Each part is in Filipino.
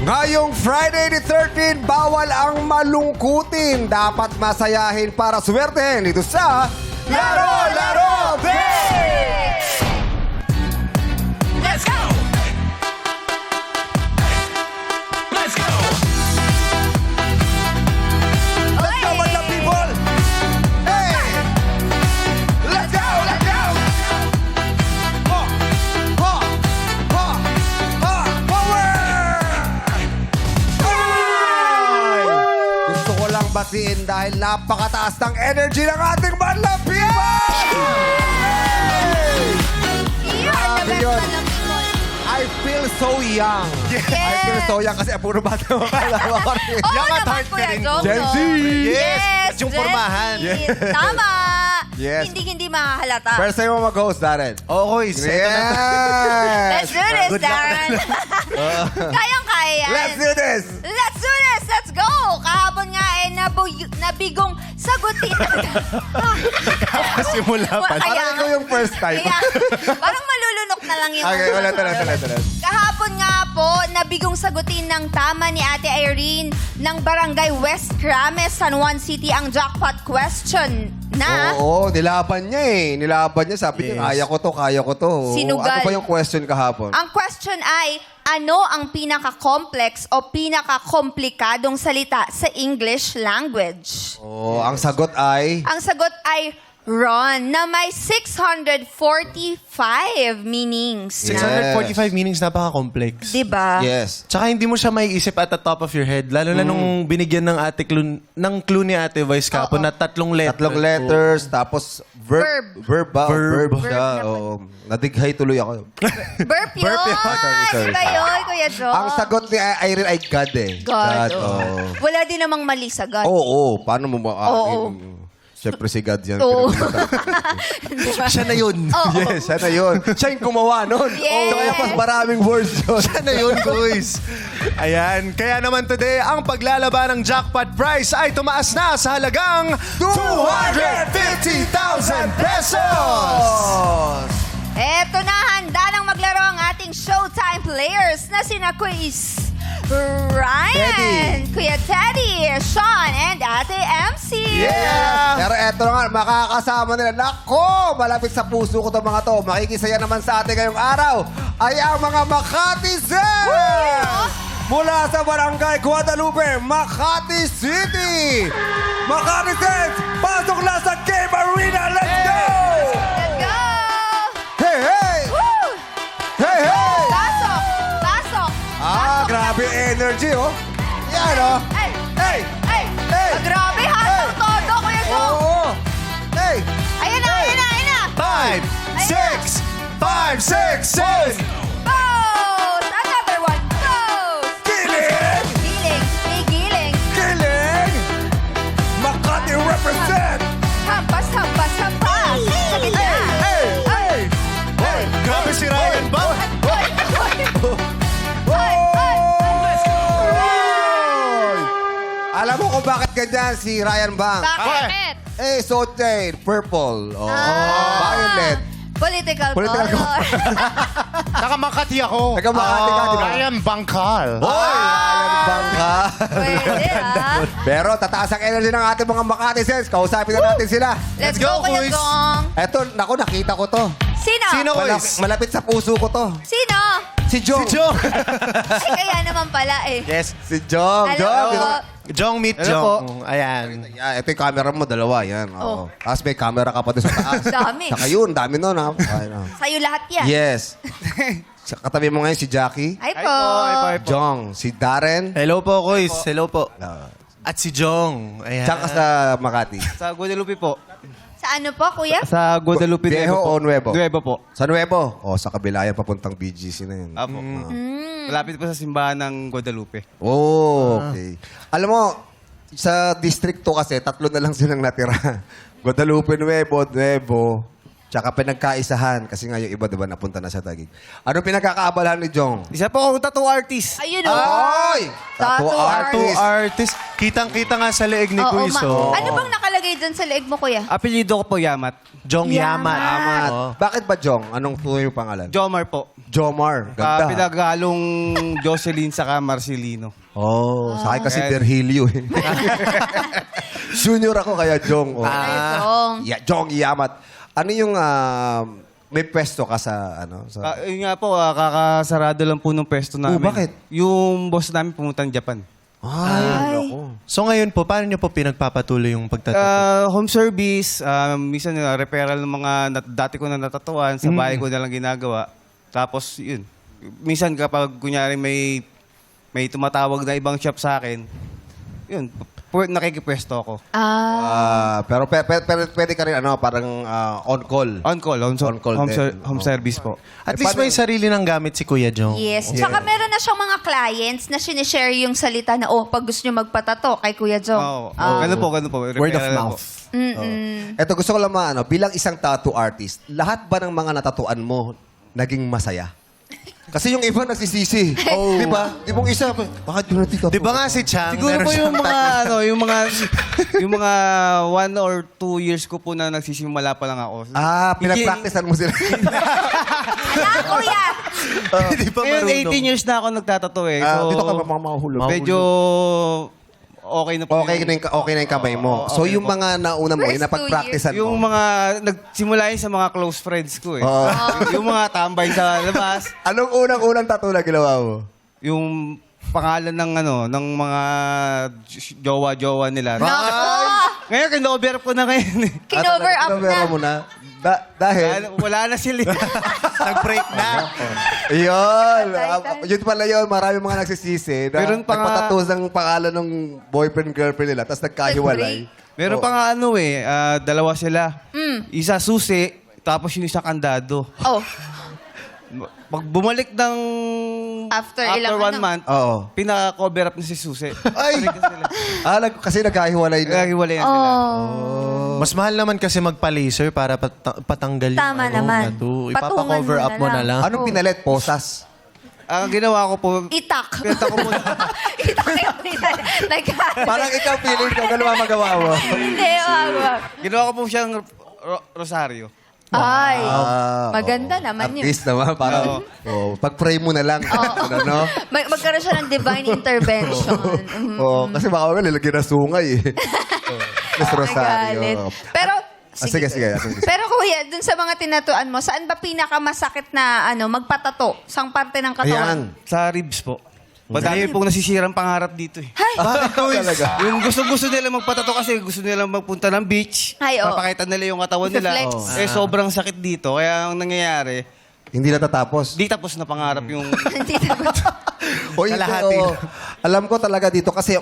Ngayong Friday the 13th, bawal ang malungkutin. Dapat masayahin para swertehin dito sa Laro Laro Pix! Let's go! Let's go! Let's go, mga people! Hey! Let's go! Let's go! Ha! Ha! Ha! Ha! Power! Ay! Gusto ko lang batiin dahil napakataas ng energy ng ating Madlang People! Hey! Grabe yun. I feel so young. I feel so young kasi puro bata mo kalama ko rin. Oo Young at naman, heart ka Kuya rin. Jong, Gen no? Z. Yes, at yung Gen pormahan. Z. Yes. Tama. Yes. Hindi mahahalata. First time mo mag-host, Darren. Oo, quiz. Let's Yes! do this, Good luck. Darren. Kayang-kaya yan. Let's do this! Let's do this! Let's go! Kahapon nga nabigong sagutin. Simula pa. Kaya Parang ikaw yung first time. Kaya, parang malulunok na lang yun. Okay, ulit. Kahapon nga po, nabigong sagutin ng tama ni Ate Irene ng Barangay West Crames, San Juan City ang jackpot question na Oo, nilaban niya eh. Nilaban niya. Sabi niya, Yes. kaya ko to. Sinugal. Ano ba yung question kahapon? ang question ay, ano ang pinaka-complex o pinaka-komplikadong salita sa English language? Oh, ang sagot ay... Ang sagot ay Ron, na may 645 meanings. 645 meanings, napaka-complex. Diba? Yes. Tsaka hindi mo siya maiisip at the top of your head. Lalo na nung binigyan ng clue ni Ate Vice Capo na tatlong letter. Tatlong letters, tapos verb. Verb ba? Verb. Verb siya. Verb Oo. Nadighay tuloy ako. Burp yun! Burp yun. Sorry. Iba yun, Kuya Joe. Ang sagot ni Irene ay God eh. God. Oo. Wala din namang mali sa God. Oo. Paano mo ma... Oo. Siyempre si God yan. Oo. Pinagmata. Siya na yun. Yes, siya na yun. Siya yung gumawa nun. Yes. So, kaya mas maraming words yun. Siya na yun, boys. Ayan. Kaya naman today, ang paglalaban ng jackpot prize ay tumaas na sa halagang 250,000 pesos! Eto na, handa nang maglaro ang ating Showtime players na sina Quiz Ryan, Teddy. Kuya Teddy, Sean, and Ate MC. Yeah! Pero eto na nga, makakasama nila. Nako! Malapit sa puso ko itong mga to. Makikisaya naman sa atin ngayong araw ay ang mga Makati Zens! Mula sa Barangay Guadalupe, Makati City! Makati Zens! Pasok na sa Game Arena! Let's go! Let's go! Hey, hey! Woo! Hey, hey! Pasok! Pasok! Ah, grabe energy, oh. Yan, oh. Ay! Hey! Ay! Hey! Ah, grabe, hatang todo, Kuya Joe. Oo! Hey! Ayan na, ayan na, ayan na. 5, 6, 5, 6, 7. Post! Another one. Post! Kiling! Giling. May giling. Kiling! Makati represent! Hampas, hampas, hampas. Sa gitna. Hey! Ay! Hey! Grabe si Ryan ba? Hoy! Hoy! Hoy! Hoy! Hoy! Alam mo kung bakit ganyan si Ryan Bang? Bakit? Eh, suot niya eh, purple. Oh. Violet. Political Political color. Nakamakati ako. Nakamakati ka, di ba? Ryan Bangkal. Hoy! Ryan Bang ka. Pwede, ah. Pero tataas ang energy ng ating mga Makati Sens. Kausapin na natin sila. Let's go, go, Kuya Kuis. Gong. Eto, naku, nakita ko to. Sino? Sino, Kuis? Malapit sa puso ko to. Sino? Si Jong. Si Jong. Si kaya naman pala eh. Yes. Si Jong. Hello. Jong. Jong meet Ano Jong. Ayan. Yeah, ito yung camera mo, dalawa. Yan. Oo. Oh. Tapos may camera ka pa doon sa taas. Dami. Saka yun, dami nun. Ha? Ay, no. Sa'yo lahat yan. Yes. Sa katabi mo ngayon si Jackie. Ay po. Jong. Si Darren. Hello po, Kuis. Hello po. At si Jong. Ayan. Tsaka sa Makati. Sa Guadalupe po. Sa ano po, Kuya? Sa Guadalupe Viejo o Nuevo? Nuevo po. Sa Nuevo? O, sa kabila yan, papuntang BGC na yun. Apo. Malapit po sa simbahan ng Guadalupe. Oh, okay. Alam mo, sa districto kasi, tatlo na lang silang natira. Guadalupe, Nuevo, tsaka pinagkaisahan. Kasi nga yung iba, diba, napunta na sa Taguig. Anong pinagkakaabalahan ni Jong? Isa po akong tattoo artist. Ayun o. Ay! Tattoo Tattoo artist. Tattoo artist. Kitang-kita nga sa leeg ni Oo, Kuis. ma- oh. Ano bang nakalagay nakalagay dun sa leeg mo, kuya? Apelyido ko po Yamat. Jong Yamat. Amat. Oo. Bakit ba, Jong? Anong tunay yung pangalan? Jomar po. Jomar. Ganda. Pinaghalong Jocelyn saka Marcelino. Oh, sa akin kasi Ayan. Virgilio eh. Junior ako kaya Jong. Oh. Jong. Jong Yamat. Ano yung may pwesto ka sa ano? Sa... Yun nga po, kakasarado lang po ng pwesto namin. bakit? Yung boss namin pumunta ng Japan. Ay, Ay. naku. So ngayon po, paano nyo po pinagpapatuloy yung pagtatato? Home service, minsan referral ng mga dati ko na natatuan, sa bahay ko na lang ginagawa. Tapos yun, minsan kapag kunyari may tumatawag na ibang shop sa akin, yun, nakikipwesto ako. Pero pwede ka rin ano, parang on call. On call, On-call din. home service po. At least may sarili ng gamit si Kuya Jong. Yes. Tsaka meron na siyang mga clients na sinishare yung salita na, oh, pag gusto nyo magpatato kay Kuya Jong. Oo, Ah. ganun po. Word of referral po. mouth. Ito gusto ko lang maano, bilang isang tattoo artist, lahat ba ng mga natatuan mo naging masaya? Kasi yung iba nagsisisi. Oh. Di ba? Yung isa, bakit yun natin tattoo? Di ba nga si Chang? Siguro meron po yung siyang mga yung mga 1 or 2 years ko po na nagsisimula pa lang ako. Pinag-practicean mo sila. Wala, kuya! Hindi pa Ngayon, marunong. 18 years na ako nagtatato eh. So, Dito ka mamahulog. medyo okay na po. Okay na yung kamay mo. So okay yung na po. mga nauna mo, First yung napag-practicean Yung mo. mga, nagsimula yun sa mga close friends ko eh. Oo. Yung mga tambay sa labas. Anong unang tattoo na ginawa mo? Yung pangalan ng ng mga jowa-jowa nila. Nako! Ngayon, kinover ko na ngayon eh. Kinover up Kinover na. mo na. Dahil? Wala na sila. Nag-break na. Yun. Tay. Yun pala yun. Marami mga nagsisisi na Meron pa nga- nagpatatos ng pangalan ng boyfriend-girlpend nila tapos nagkahiwalay. Meron pa nga dalawa sila. Isa susi, tapos yung isa kandado. Oh, Pag bumalik ng After ilang 1 month, Oo. pinaka-cover up na si Susi. Ay! Kasi nagkahiwalay na. Naghiwalay na sila. oh. Mas mahal naman kasi magpa-laser para patanggal yung Tama naman. tattoo. Patungan Ipapa-cover mo up na mo na lang. lang. Anong pinalit? Posas. Ang ginawa ko po, Itak. pinta ko po Itak yung nag- Parang ikaw feeling ko, gano'n magawa mo. Hindi, wag. ginawa ko po siyang rosaryo. Ay, Ah, maganda oo. naman yun. Artist naman. Parang, pag-pray mo na lang. Ano, no? Magkaroon siya ng divine intervention. Oo, kasi baka wala nilagyan na sungay eh. Mas Nagalit. Rosario. Pero, Sige. Pero kuya, dun sa mga tinatuan mo, saan ba pinakamasakit na magpatato? Sang parte ng katawan? Ayan. Sa ribs po. Madami pong nasisirang pangarap dito eh. Hay! Talaga. Yung gusto nila magpatato kasi gusto nila magpunta ng beach. Ay, oo. Mapakita nila yung katawan nila. Flex. Sobrang sakit dito. Kaya ang nangyayari, Hindi natatapos. di tapos na pangarap yung... Hindi na- O, ito, Kalahati. alam ko talaga dito kasi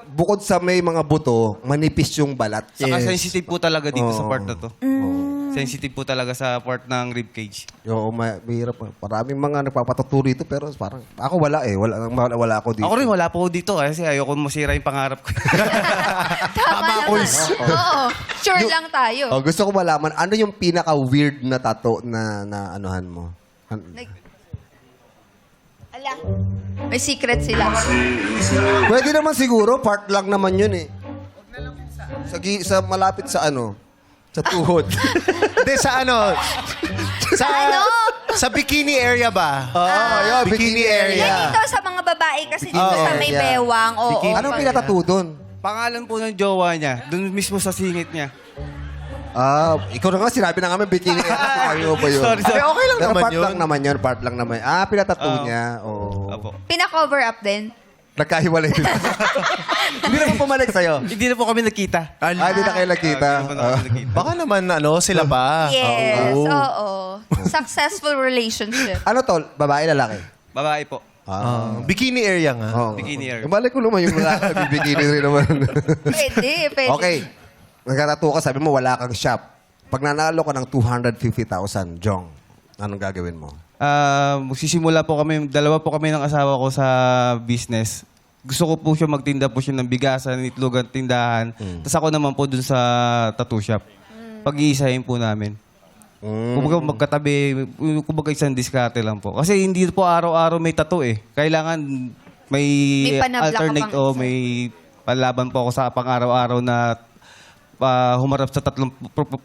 bukod sa may mga buto, manipis yung balat. Saka sensitive po talaga dito sa Oo. part na to. Sensitive po talaga sa part ng rib cage. Oo, mahirap. Maraming mga nagpapatato rito pero parang ako wala eh. Wala ako dito. Ako rin wala po dito kasi ayoko masira yung pangarap ko. Tama naman. Oo. Sure lang tayo. Oh, gusto ko malaman, ano yung pinaka-weird na tattoo na anuhan mo? Ala, may secret sila. Pwede naman siguro, part lang naman yun eh. Sa malapit sa sa tuhod. Hindi, sa sa, Ano? sa bikini area ba? Oo, yun, bikini area. Yan dito sa mga babae kasi dito Oo, sa may yeah. bewang. Oo. Anong pinatato doon? Pangalan po ng jowa niya, dun mismo sa singit niya. Ikaw na nga, sinabi na kami bikini area. Ayaw ba yun? Sorry. Ay, okay lang Pero naman part yun. lang naman yun, part lang naman. Pinatato niya. Oo. Apo. Pina-cover up din. Nagkahiwalay din. Hindi naman pumalik sa'yo. Hindi na po kami nakita. Hindi na kayo nakita. Hindi na po kami nakita. Baka naman, sila pa. Yes, Oo. oo. Successful relationship. Ano to? Babae, lalaki? Babae po. Bikini area nga. Oo. Bikini area. Balik ko naman yung lalaki. Bikini rin naman. Pwede. Okay. Nagkatato ka, sabi mo wala kang shop. Pag nanalo ka ng 250,000, Jong, anong gagawin mo? Magsisimula po kami, dalawa po kami ng asawa ko sa business. Gusto ko po siya magtinda po siya ng bigasan, itlogan, tindahan. Tapos ako naman po dun sa tattoo shop. Pag-iisahin po namin. Kumbaga magkatabi, kumbaga isang diskarte lang po. Kasi hindi po araw-araw may tattoo eh. Kailangan may May panabla ka alternate pang o isa. may panlaban po ako sa pang-araw-araw na humarap sa tatlong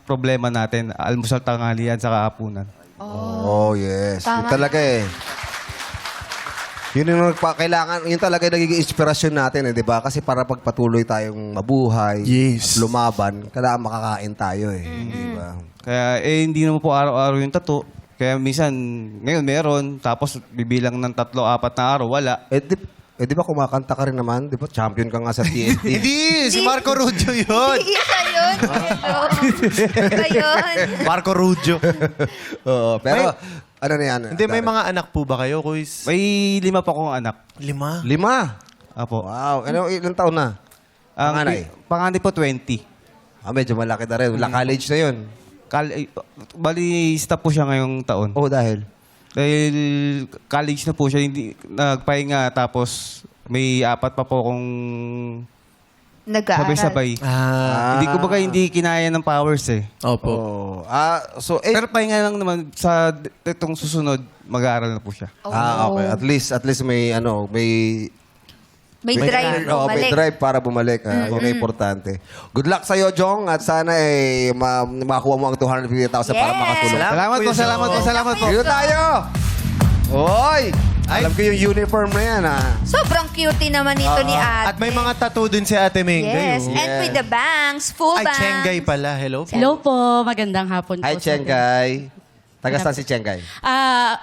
problema natin. Almusal, tanghalian, sa hapunan. Oh, yes. Yun Tama. talaga eh. Yun yung kailangan, yun talaga yung nagiging inspirasyon natin, eh, di ba? Kasi para pagpatuloy tayong mabuhay, Yes. at lumaban, kailangan makakain tayo eh. Di ba? Kaya hindi naman po araw-araw yung tattoo. Kaya minsan, ngayon meron, tapos bibilang ng 3-4 na araw, wala. Di ba kumakanta ka rin naman? Di ba champion ka nga sa TNT? Hindi! Si Marco Ruggio yun! Isa yun. Hello. Iba yun. Marco Ruggio. Oo, pero ano na yan? Hindi, may mga anak po ba kayo, Kuis? May 5 pa akong anak. 5. 5. Apo. Wow. Ilang taon na? Ang Panganay? panganay po 20. Medyo malaki na rin. College na yun. Bali, stop po siya ngayong taon. Oh, dahil? Dahil college na po siya, hindi nagpahinga, tapos may 4 pa po akong Nag-aaral. sabay-sabay. Hindi kinaya ng powers eh. Opo. Oh. So, Pero pahinga lang naman sa itong susunod, mag-aaral na po siya. okay. At least may May drive. may Bumalik. drive para bumalik. Yun ang importante. Good luck sa'yo, Jong. At sana makakuha mo ang 250,000 para Yes. makatulong. Salamat po. Dito tayo! Hoy! Alam ko yung uniform na yan, ha? Sobrang cutie naman ito ni ate. At may mga tattoo din si Ate Mengay. Yes. oh. And with the bangs, full Ay, bangs. Chengay pala. Hello po. Hello po, magandang hapon po. Hi, Chengay. Taga saan si Chengay?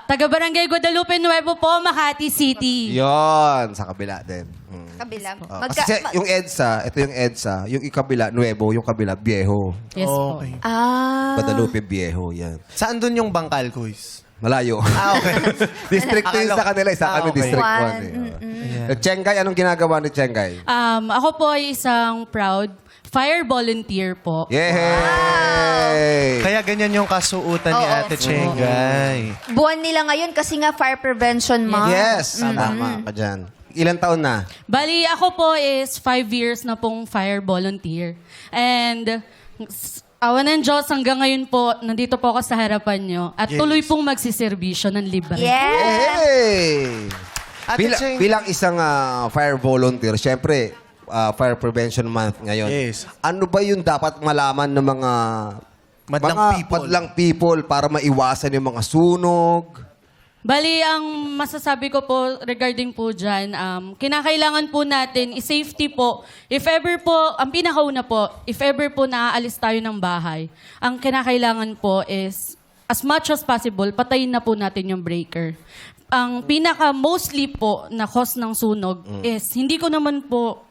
Taga Barangay Guadalupe Nuevo po, Makati City. Yon, sa kabila din. Kabila. Kasi yung EDSA, ito yung EDSA, yung ikabila, Nuevo, yung kabila, Viejo. Yes po. Okay. Guadalupe, Viejo, yan. Saan doon yung bangkal, Kuis? Malayo. Okay. District 2 yung sa kanila, isa kami okay. District 1. One. Chengay, anong ginagawa ni Chengay? Ako po ay isang proud fire volunteer po. Yay! Kaya ganyan yung kasuotan ni Oo. Ate Chengay. Buwan nila ngayon kasi nga Fire Prevention Month. Yes, tama ka dyan. Ilang taon na? Bali, ako po is 5 years na pong fire volunteer. And awa ng Diyos, hanggang ngayon po, nandito po ako sa harapan nyo. At Yes. tuloy pong magsiservisyo ng libre. Yes. Hey! Ate Cheng. Bilang isang fire volunteer, syempre, Fire Prevention Month ngayon. Yes. Ano ba yung dapat malaman ng mga madlang people para maiwasan yung mga sunog? Bali, ang masasabi ko po regarding po dyan, kinakailangan po natin i-safety po. If ever po, ang pinakauna po, if ever po naaalis tayo ng bahay, ang kinakailangan po is, as much as possible, patayin na po natin yung breaker. Ang pinaka-mostly po na cause ng sunog is, hindi ko naman po,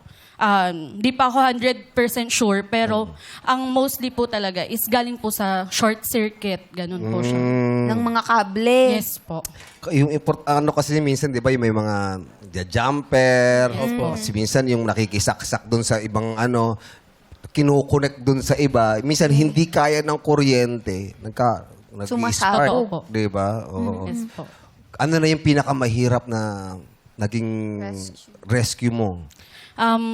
di pa ako 100% sure, pero ang mostly po talaga is galing po sa short circuit. Ganun po siya. Ng mga kable. Yes po. Yung ano kasi minsan, di ba, yung may mga jumper, kasi minsan yung nakikisaksak dun sa ibang kinukonek dun sa iba, minsan hindi kaya ng kuryente, Sumasabog. Opo. di ba? Oo. Yes po. Ano na yung pinakamahirap na naging rescue mo?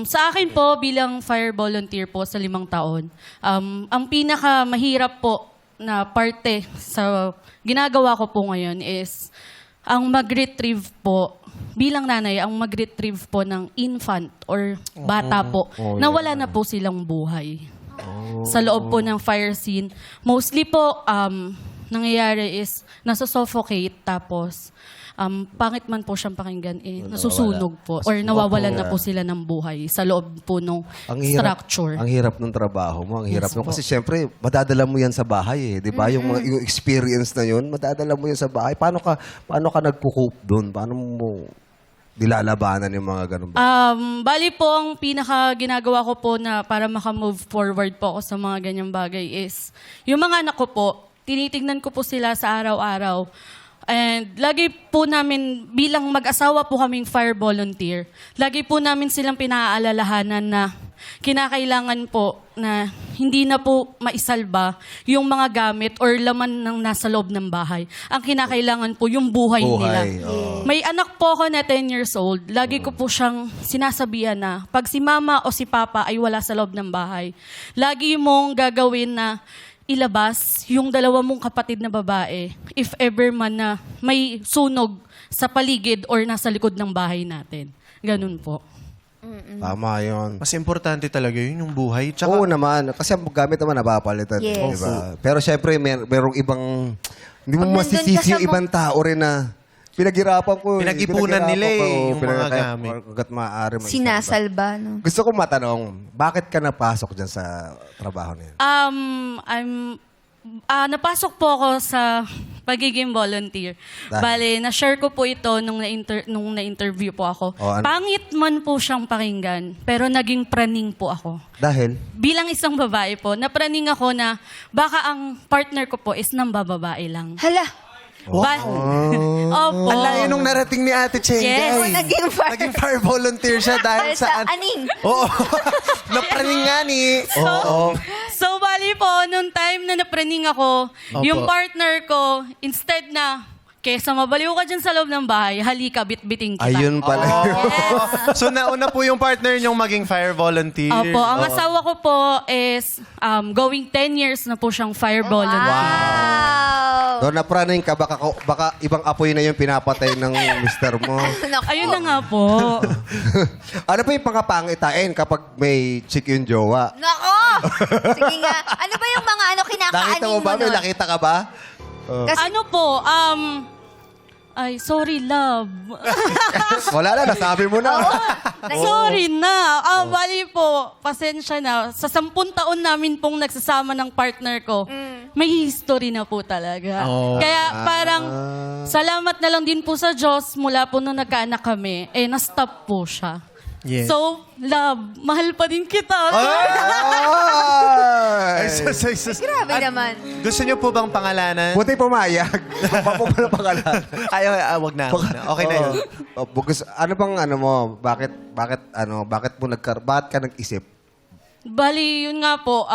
Sa akin po, bilang fire volunteer po sa 5 taon, ang pinakamahirap po na parte sa ginagawa ko po ngayon is ang mag-retrieve po, bilang nanay, ang mag-retrieve po ng infant or bata po, na wala na po silang buhay. Sa loob po ng fire scene. Mostly po, nangyayari is nasusuffocate, tapos pangit man po siyang pakinggan, nasusunog po or nawawalan na po sila ng buhay sa loob po ng structure. Ang hirap ng trabaho mo. Ang hirap Yes mo. po. Kasi syempre, madadala mo yan sa bahay eh. Di ba? Yung experience na yun, madadala mo yan sa bahay. Paano ka nagkukup doon? Paano mo nilalabanan yung mga ganun ba? Bali po, ang pinaka ginagawa ko po na para makamove forward po ako sa mga ganyang bagay is, yung mga anak ko po, tinitignan ko po sila sa araw-araw. And lagi po namin, bilang mag-asawa po kaming fire volunteer, lagi po namin silang pinaalalahanan na kinakailangan po na hindi na po maisalba yung mga gamit or laman ng nasa loob ng bahay. Ang kinakailangan po yung buhay nila. oo. May anak po ako na 10 years old. Lagi ko po siyang sinasabihan na pag si mama o si papa ay wala sa loob ng bahay, lagi mong gagawin na ilabas yung 2 mong kapatid na babae if ever man na may sunog sa paligid or nasa likod ng bahay natin. Ganun po. Tama yun. Mas importante talaga yun, yung buhay. Tsaka, Oo naman. Kasi ang gamit naman napapalitan. Yes. Di ba? Pero syempre, merong ibang... Hindi mo Pag nandun masisisi ka sa yung ibang tao rin na pinaghirapan ko. Pinag-ipunan nila yung mga gamit. Hanggat maaari. Sinasalba, no? Gusto ko matanong, bakit ka napasok dyan sa trabaho na yan? Napasok po ako sa pagiging volunteer. Bale, na-share ko po ito nung na-interview po ako. Oh, ano? Pangit man po siyang pakinggan, pero naging praning po ako. Dahil? Bilang isang babae po, napraning ako na baka ang partner ko po is nang bababae lang. Hala! Opo. ang layo nung narating ni Ate Chengay. Yes. Oh, naging fire. Naging fire volunteer siya dahil Sa sa... aning. Oo. Napraning nga ni. So, bali po, nung time na napraning ako, yung partner ko, instead na, kesa mabaliw ka dyan sa loob ng bahay, halika, bitbiting kita. Ayun pala. So, nauna po yung partner niyong maging fire volunteer. Opo, ang asawa ko po is going 10 years na po siyang fire volunteer. Wow! Doon napraning ka, baka ibang apoy na yung pinapatay ng mister mo. Naku. Ayun na nga po. Ano pa yung pangapangitain kapag may chick yung jowa? Nako! Sige nga. Ano ba yung mga kinakaanin Nakita mo ba? May nun? nakita ka ba? Kasi, Ano po, ay, sorry, love. Wala na, nasabi mo na. Sorry na. Bali po, pasensya na. Sa 10 taon namin pong nagsasama ng partner ko, may history na po talaga. Kaya parang, salamat na lang din po sa Diyos mula po nung nagkaanak kami, na-stop po siya. Yes. So, love, mahal pa din kita. Ay! grabe naman. Gusto niyo po bang pangalanan? Buti pumayag. Bako pala pangalan. Ay, wag na. Okay na yun. Ano bang ano mo? Bakit ka nag-isip? Bali, yun nga po,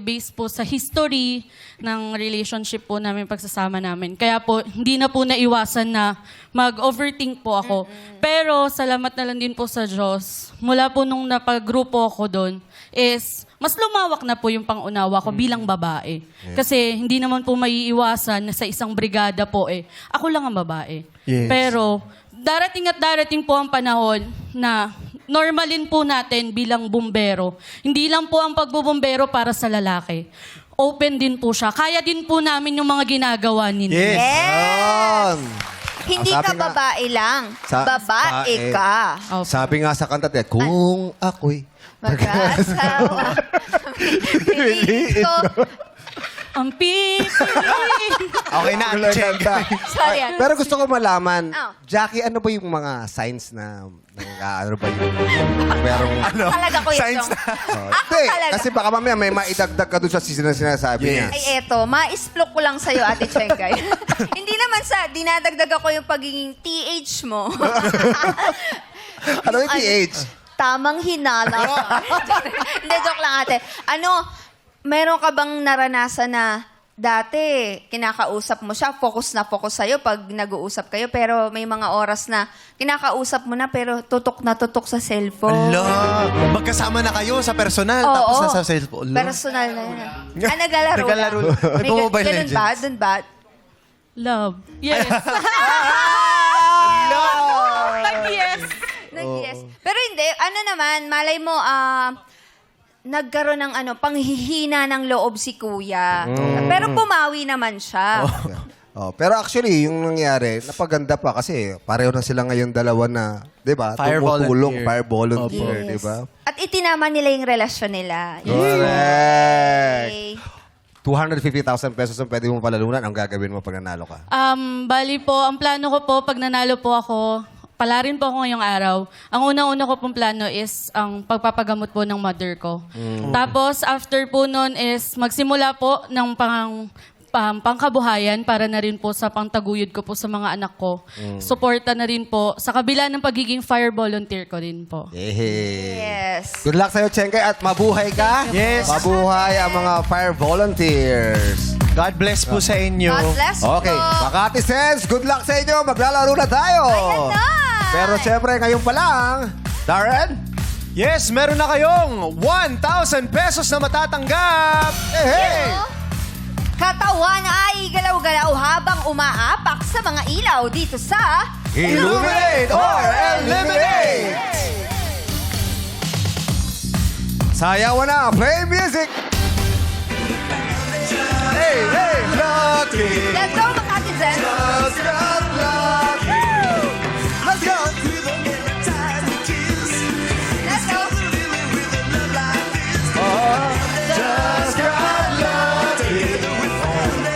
based po sa history ng relationship po namin, pagsasama namin. Kaya po, hindi na po naiwasan na mag-overthink po ako. Pero, salamat na lang din po sa Diyos. Mula po nung napag-grupo ako doon, is mas lumawak na po yung pangunawa ko bilang babae. Kasi hindi naman po maiiwasan na sa isang brigada po ako lang ang babae. Yes. Pero, darating po ang panahon na normalin po natin bilang bumbero. Hindi lang po ang pagbubumbero para sa lalaki. Open din po siya. Kaya din po namin yung mga ginagawa ninyo. Yes. Yun. Hindi Ang ka sabi nga- babae lang. Sa- Babae ka. Opo. Sabi nga sa kanta, kung ako'y Mag-asawa. Piliin ko. Ang pipiliin. Okay na, Ate Chengay. Sorry. Pero gusto ko malaman, Oh. Jackie, ano ba yung mga signs na ano ba yung merong... Talaga ko Science ito. Oh, Ako hindi, talaga. kasi baka mamaya may maidagdag ka doon sa sinasabi niya. Yes. Ay, eto, ma-isplok ko lang sa'yo, Ate Chengay. Hindi naman dinadagdag ako yung pagiging TH mo. Ano yung TH? Tamang hinala. Hindi, joke lang, ate. Meron ka bang naranasan na dati, kinakausap mo siya, focus na focus sa'yo pag nag-uusap kayo, pero may mga oras na kinakausap mo na, pero tutok na tutok sa cellphone. Ala, magkasama na kayo sa personal, Oo, tapos nasa cellphone. Ala. personal na yun. Naglalaro Naglalaro. lang. May Mobile ganun ba? Legends. Dun ba? Love. Yes. Yes. Nag-yes. Pero hindi, malay mo, nagkaroon ng panghihina ng loob si kuya. Pero pumawi naman siya. Pero actually, yung nangyari, napaganda pa kasi pareho na sila ngayon dalawa na, di ba? Fire volunteer. Fire volunteer, Yes. di ba? At itinama nila yung relasyon nila. Correct. Okay. 250,000 pesos ang pwede mo palalunan. Ang gagawin mo pag nanalo ka? Bali po, ang plano ko po, pag nanalo po ako, pala rin po ako ngayong araw. Ang unang-una ko pong plano is ang pagpapagamot po ng mother ko. Tapos, after po nun is magsimula po ng pangkabuhayan para na rin po sa pangtaguyod ko po sa mga anak ko. Suporta na rin po sa kabila ng pagiging fire volunteer ko din po. Yes. Good luck sa'yo, Chengay, at mabuhay ka. Yes. Mabuhay ang mga fire volunteers. God bless po sa inyo. God bless Okay, po. Makati Sense, good luck sa inyo. Maglalaro na tayo. Ayan na. Pero syempre, ngayon pa lang, Darren, Yes, meron na kayong 1,000 pesos na matatanggap. Hey! Katawan ay galaw-galaw habang umaapak sa mga ilaw dito sa... Illuminate or Eliminate! Sayawan na. Play music. Hey, hey, lucky. Let's go, Makati Zen. Just got lucky. Let's go. Let's go. Just got lucky.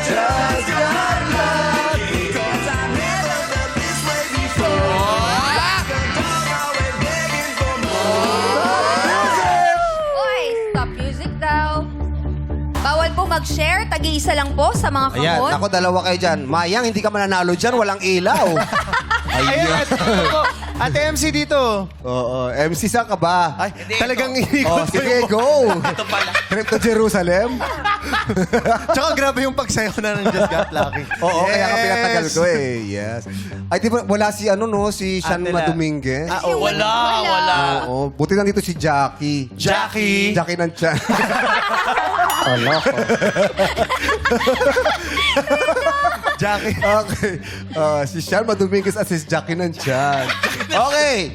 Just got lucky. Oy, stop music daw. Bawal po mag-share. Tag-iisa lang po sa mga Ayan, kahon. ako dalawa kayo dyan. Mayang, hindi ka mananalo dyan. Walang ilaw. Ayan, Ate MC dito. Oo, MC saan ka ba? Ay, talagang inikot Oh, mo sige, yung- go. Trip to Jerusalem. Tsaka grabe yung pagsayaw na ng Just Got Lucky. Oo, kaya ka Yes. pinatagal ko eh. Yes. Ay, di ba, wala si ano no, si Sean Ate La. Dominguez. Ah, oh, Wala. Oo, buti nandito si Jackie. Jackie. Jackie ng Chan. Ala ko. Jackie. Okay. Si Sean Dominguez at si Jackie ng Chan. Okay.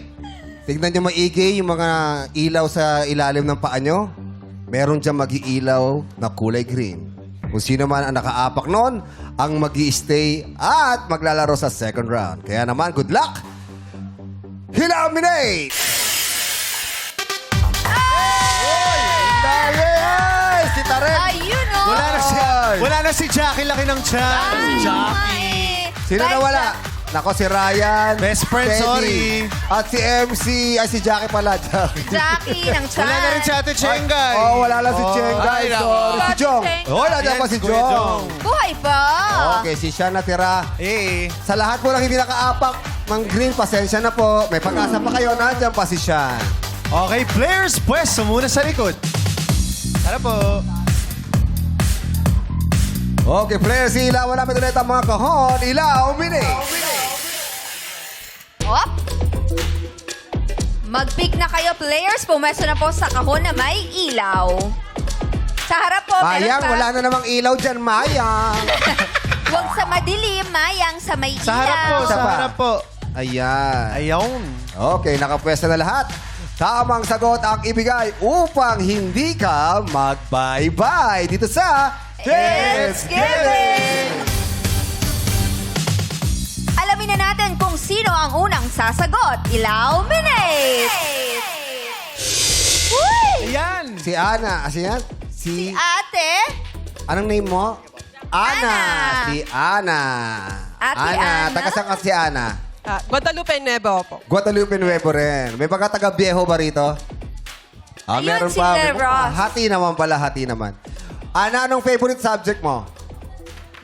Tignan nyo maigi yung mga ilaw sa ilalim ng paa nyo. Meron dyan mag-iilaw na kulay green. Kung sino man ang nakaapak noon, ang mag-i-stay at maglalaro sa second round. Kaya naman, good luck! Hilaminate! Dahil! Si Tarek! Ayun, oh. Wala na si Jackie, laki ng tiyan. Jackie. Sino na wala? Nako, si Ryan. Best friend, Teddy, sorry. At si MC. Ay, si Jackie pala. Jackie ng chan. Wala na rin si Ate Chengay. Oh, wala lang si Chengay. Ay, Sorry, si Ate Jong. Chengay. Oh, nandiyan pa si Kuya Jong. Jong. Buhay pa. Okay, si Sean natira. Eh. Sa lahat po lang hindi nakaapak ng green, pasensya na po. May pag-asa pa kayo. Nandiyan pa si Sean. Okay, players, pwesto muna sa likod. Tara po. Okay, players, ilawan namin ulit ang mga kahon. Ilaw, mini. Op. Mag-pick na kayo, players. Pumesto na po sa kahon na may ilaw. Sa harap po, meron Mayang, pa. wala na namang ilaw dyan, Mayang. Huwag sa madilim, Mayang, sa may Sa harap po, ilaw. sa Isa pa. harap po. Ayan. Ayawn. Okay, nakapwesto na lahat. Tamang sagot ang ibigay upang hindi ka mag-bye-bye dito sa It's Giving! Alamin na natin kung sino ang unang sasagot. Ilaw Minute! Uy! Ayan. Si Ana. Si yan? Si... Ate? Anong name mo? Ana. Ana. Si Ana. Ate Ana? Taga saan ka si Ana? Guadalupe Nuevo po. Guadalupe Nuevo rin. May mga taga Viejo ba rito? Ayun, meron si pa. Ross. Hati naman pala, hati naman. Ana, anong favorite subject mo?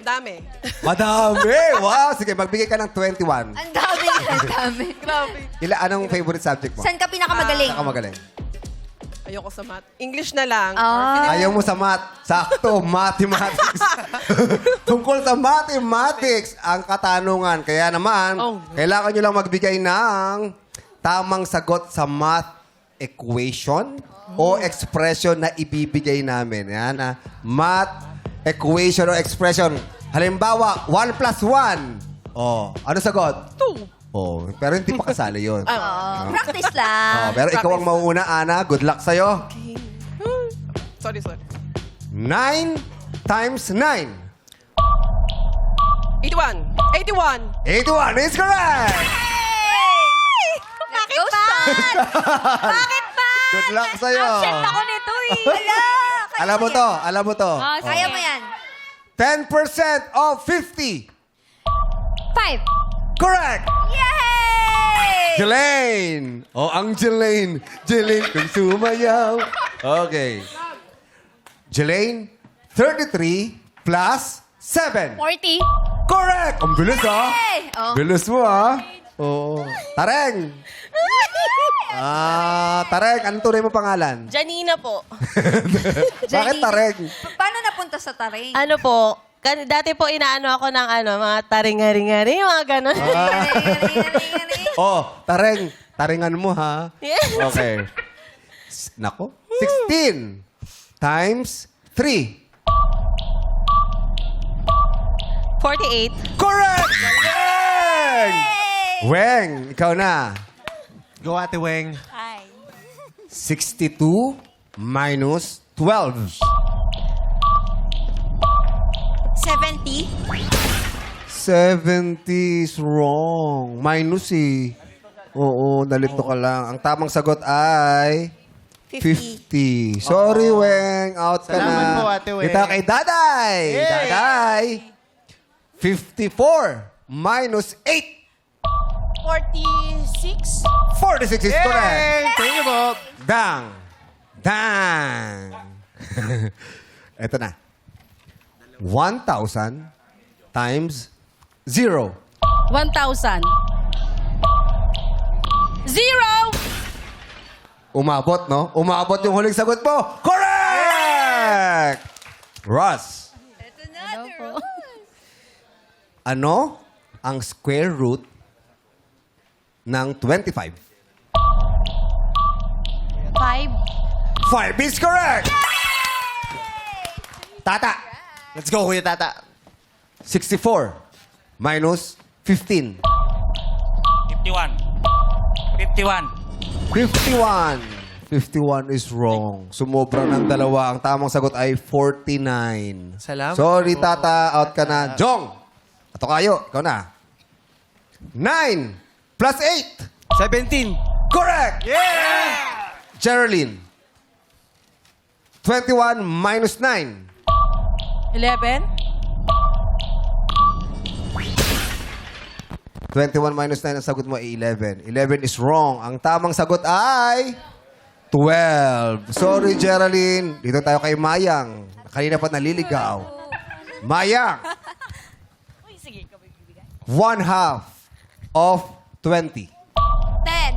Dami. Madami! Wow! Sige, magbigay ka ng 21. Ang dami, ang dami. Grabe. Anong favorite subject mo? Saan ka pinakamagaling? Magaling. Ayoko sa math. English na lang. Ah. Ayaw mo sa math. Sakto, mathematics. Tungkol sa mathematics, ang katanungan. Kaya naman, Oh. kailangan nyo lang magbigay ng tamang sagot sa math equation o expression na ibibigay namin. Yan, math equation o expression. Halimbawa, 1 plus 1. Oh, ano sagot? 2. Oh, pero hindi pa kasali yun. Oh, practice lang. Oh, pero ikaw ang mauuna, Ana. Good luck sa'yo. Sorry. 9 times 9. 81. 81 is correct! Let's go, Stan! Bakit pa? Good luck sa'yo. Absent ako nito eh. Wala. Alam mo to. Kaya mo yan. 10% of 50. 5. Correct! Yay! Jelaine! Oh, ang Jelaine. Jelaine kung sumayaw. Okay. Jelaine, 33 plus 7. 40. Correct! Ang bilis ah. Yay! Oh. Bilis mo ah. Oo. Tareng! Tareng, anong tunay mo pangalan? Janina po. Bakit Tareng? Paano napunta sa taring? Ano po, dati po inaano ako ng mga taring-haring-haring, mga ganon. Oh, Tareng. Tarengan mo ha. Yes. Okay. Nako. 16 times 3. 48. Correct! Weng! Weng, ikaw na. Go, Ate Weng. Hi. 62 minus 12. 70. 70 is wrong. Minus eh. Oo, nalito ka lang. Ang tamang sagot ay 50. Sorry, Weng. Out ka Salamat na. po, Ate Weng. Dito kay Daday. Daday. 54 minus 8. 46. 46 is correct. Yay! Thank you po. Dang. Dang. Ito na. 1,000 times 0. 1,000. 0. Umabot, no? Umabot yung huling sagot mo. Correct! Ross. Ano ang square root ng 25? 5. 5 is correct! Tata. Let's go, Kuya Tata. 64 minus 15. 51. 51. 51. 51 is wrong. Sumobra ng dalawa. Ang tamang sagot ay 49. Salamat Sorry, po. Tata. Out ka na. Jong! Ato kayo. Ikaw na. 9 plus 8. 17. Correct! Yeah! Geraldine. 21 minus 9. 11. 21 minus 9 ang sagot mo ay 11. 11 is wrong. Ang tamang sagot ay 12. Sorry, Geraldine. Dito tayo kay Mayang. Kanina pa naliligaw. Mayang. 1/2 of 20. 10.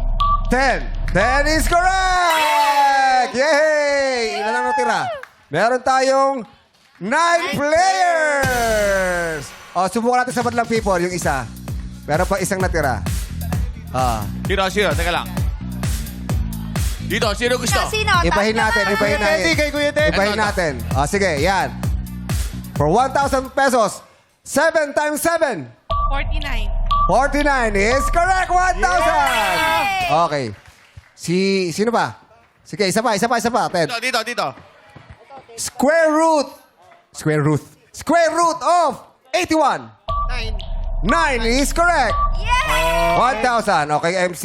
10. 10 is correct! Yay! Ilan lang natira? Meron tayong 9 players! O, subukan natin sa Badlang People, yung isa. Meron pa isang natira. Sino? Teka lang. Dito, sino gusto? Sino? Ibahin natin, ibahin Kuya Teddy, natin. kay Kuya Teddy. Ibahin natin. O, sige, yan. For 1,000 pesos, 7 times 7. 49. 49 is correct! 1,000! Okay. Sino ba? Sige, isa pa, Ted. Dito. Square root of 81. 9 is correct. Yay! 1,000. Okay, MC.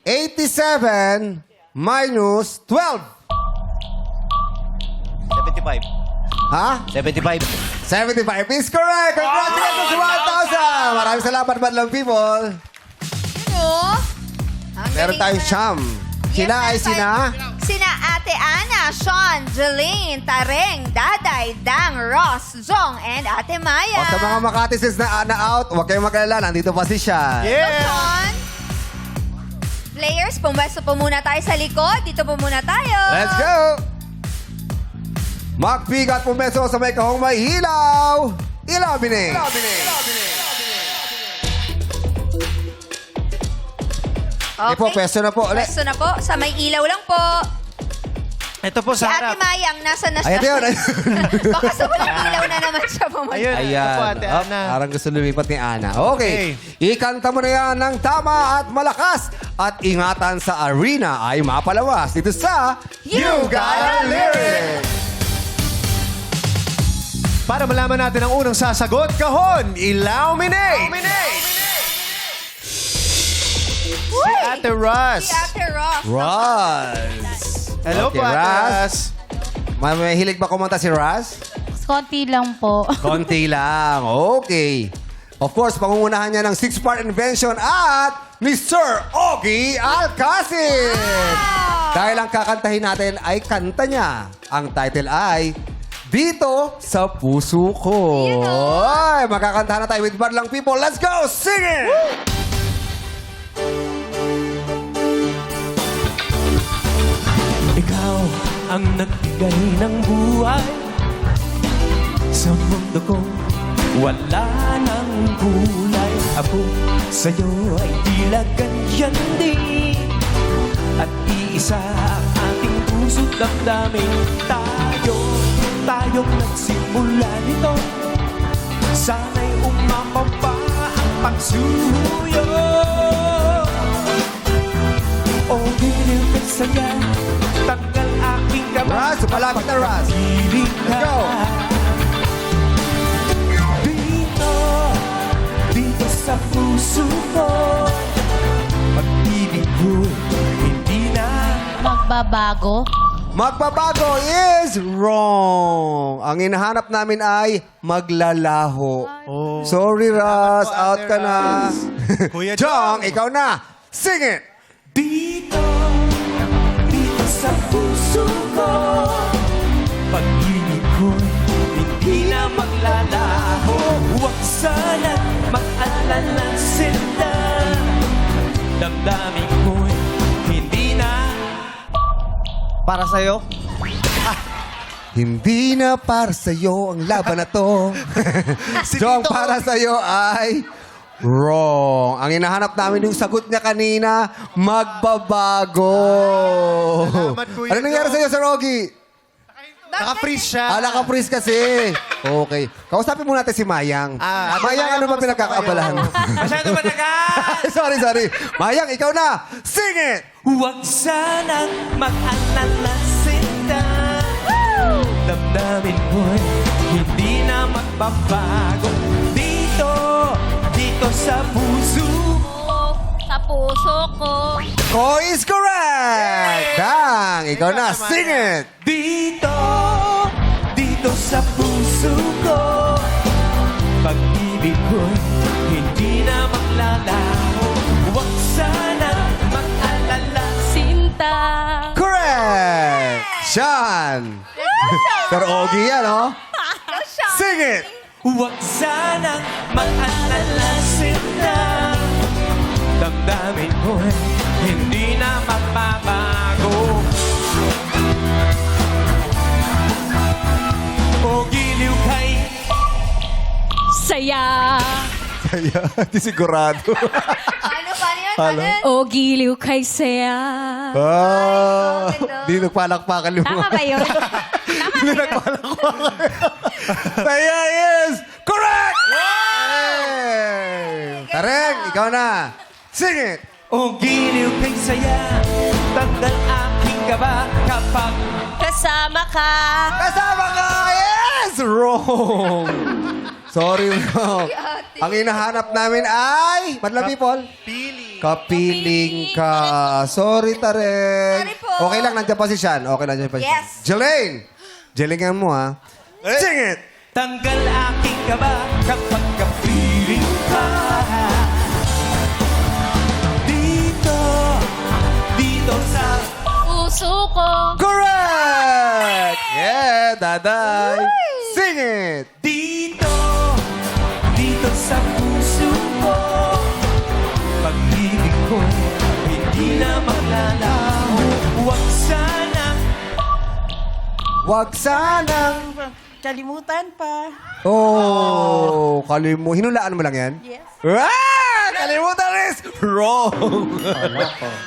87 minus 12. 75. Ha? 75. 75 is correct. Congratulations, 1,000. Maraming salamat, Badlang People. Ano? Ang Meron galing tayong na. siyam. Sila ay meron sina? tayong- Sina Ate Ana, Sean, Jeline, Tareng, Daday, Dang, Ross, Jong, and Ate Maya. O sa mga Makatises na out, huwag kayong mag-alala. Nandito pa si Sean. Yeah! Sean. Players, pumwesto po muna tayo sa likod. Dito po muna tayo. Let's go! Magbigat po meso sa may kahong may hilaw. Ilabine. Okay. Po, pwesto na po ulit. Pwesto na po. Sa may ilaw lang po. Ito po Si sa Ate harap. Mayang, nasa na siya? Ayan yun. Baka sa walang ilaw na naman siya pumunta. Ayun, ito Ayan. po, Ate Oh, Ana. parang gusto lumipat ni Ana. Okay. Ikanta mo na yan ng tama at malakas. At ingatan sa arena ay mapalawas. Dito sa You Got a Lyric. Para malaman natin ang unang sasagot, kahon, Illuminate! Si Ate Ross. Si Ate Ross. Ross. Hello Okay, po, Ate Raz. Ross. May hilig ba kumanta si Raz? Konti lang po. Konti lang. Okay. Of course, pangungunahan niya ng 6-part invention at Mr. Ogie Alcacid. Dahil ang kakantahin natin ay kanta niya. Ang title ay Dito sa Puso Ko. Ay, makakantahan na tayo with Badlang People. Let's go! Sing it! Ikaw ang nagbigay ng buhay sa mundo ko. Wala nang kulay. Ako sa'yo ay tila ganyan din. At iisa ang ating puso't damdamin. Tayong nagsimula nito. Sana'y umapapa ang pagsuyo. O giliw ka saya, tanggal aking kaba. Raz, malapit na, Raz. Piling Let's ka. go. Dito, dito sa puso ko, pag-ibig ko'y hindi na. Magbabago. Magbabago is wrong. Ang hinahanap namin ay maglalaho. Sorry, Raz. Out ka na. Kuya Jong, Jong. ikaw na. Sing it. Dito, dito sa puso ko, pag-ibig ko'y hindi na maglalaho. Huwag sana mag-alala sila, damdamin ko'y hindi na. Para sa'yo, Hindi na para sa'yo ang laban na to. Jong, para sa'yo ay wrong. Ang hinahanap namin yung sagot niya kanina, magbabago. Salamat, Kuya Ano nangyari Jong. sa'yo, Sir Ogie? Naka-freeze siya. Naka-freeze kasi. Okay. Kausapin muna natin si Mayang. Mayang, ano ba pinagkakaabalahan mo? Masyado ba sorry. Mayang, ikaw na. Sing it! Huwag sanang mag-alala sila, damdamin ko'y hindi na magbabago. Dito, dito sa puso. Sa puso ko. Ko is correct! Dang, ikaw na. Sing it! Dito, dito sa puso ko, pag-ibig ko'y hindi na maglalaho. Huwag sana mag-alala. Sinta. Correct! Sean! Sir Ogie yan, oh. Sing it! Huwag sanang mag-alala sila, damdamin ko'y hindi na magbabago. O giliw kay Saya. Kaya, di sigurado. Paano yan? Paano yan? O giliw kay saya. Di nagpalakpakan yung Tama ba yun? Di nagpalakpakan. Kaya is correct! Yay! Tareng, ikaw na. Sing it! O giliw kay saya, tanggal aking kaba kapag Kasama ka. Kasama ka! Yes! Wrong! Sorry, wrong. Ang hinahanap namin ay... Madlang people? Kapiling ka. Sorry, Tareng. Sorry po. Okay lang, nandiyan pa si Sean. Okay lang, nandiyan pa si Sean. Yes. Jelaine! Jelingan mo, ha? Sing it! tanggal aking kaba kapag kapiling ka. Dito sa Puso ko. Correct! Yeah, Daday. Sing it! Dito sa puso ko, pag-ibig ko hindi na maglalaho. Huwag sanang Kalimutan pa. Oh, hinulaan mo lang yan? Yes. Ah! Kalimutan is wrong.